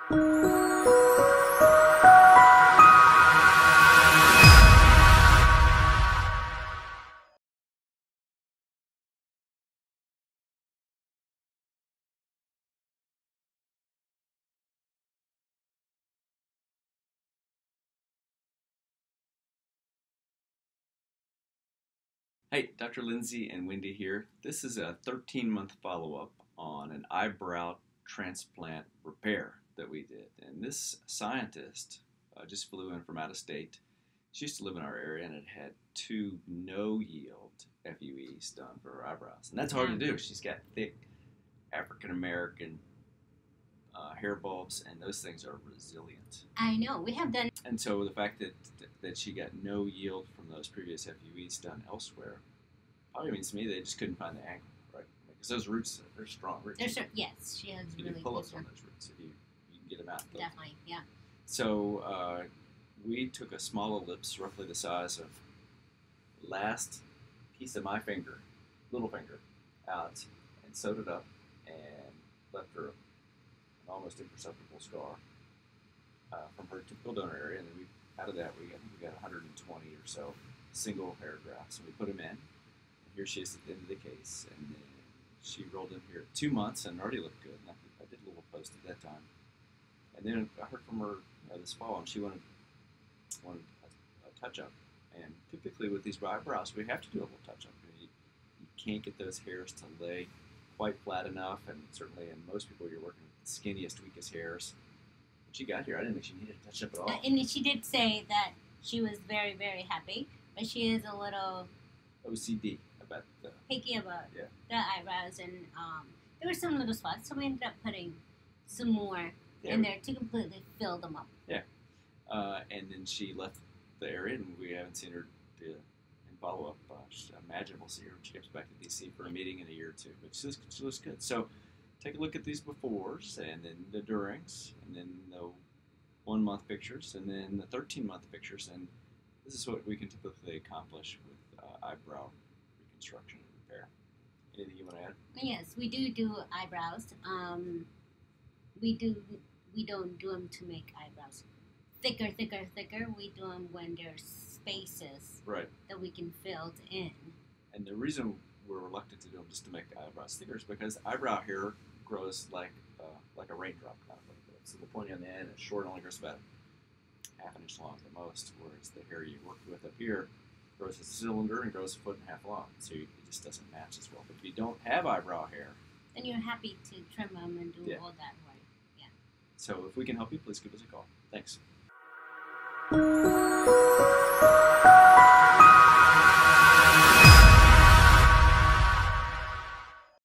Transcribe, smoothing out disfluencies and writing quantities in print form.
Hey, Dr. Lindsey and Wendy here. This is a 13-month follow-up on an eyebrow transplant repair that we did. And this scientist just flew in from out of state. She used to live in our area and had 2 no-yield FUEs done for her eyebrows. And that's hard to do. She's got thick African-American hair bulbs, and those things are resilient. I know. We have done. And so the fact that she got no yield from those previous FUEs done elsewhere probably means to me they just couldn't find the angle, right? Because those roots are strong roots. Yes, she has you really do pull-ups on those roots if you can get them out. Definitely, yeah. So we took a small ellipse, roughly the size of last piece of my finger, little finger, out and sewed it up and left her an almost imperceptible scar from her typical donor area, and then out of that we got 120 or so single hair grafts, and we put them in. And here she is at the end of the case, and then she rolled in here 2 months and already looked good. And I did a little post at that time, and then I heard from her this fall, and she wanted a touch up. And typically with these eyebrows, we have to do a little touch up. You can't get those hairs to lay quite flat enough, and certainly in most people you're working with the skinniest, weakest hairs. When she got here, I didn't think she needed a touch up at all. And she did say that she was very, very happy, but she is a little OCD about the picky about the eyebrows, and there were some little spots, so we ended up putting some more in there to completely fill them up. Yeah, and then she left the area, and we haven't seen her in follow-up. I imagine we'll see her when she comes back to D.C. for a meeting in a year or two, but she looks good. So take a look at these befores, and then the durings, and then the 1-month pictures, and then the 13-month pictures, and this is what we can typically accomplish with eyebrow reconstruction and repair. Anything you want to add? Yes, we do eyebrows. We don't do them to make eyebrows thicker. We do them when there's spaces that we can fill in. And the reason we're reluctant to do them just to make the eyebrows thicker is because eyebrow hair grows like a raindrop kind of like that. So the pointy on the end is short, only grows about half an inch long at the most, whereas the hair you work with up here grows as a cylinder and grows 1.5 feet long. So it just doesn't match as well. But if you don't have eyebrow hair, then you're happy to trim them and do all that right. Yeah. So if we can help you, please give us a call. Thanks.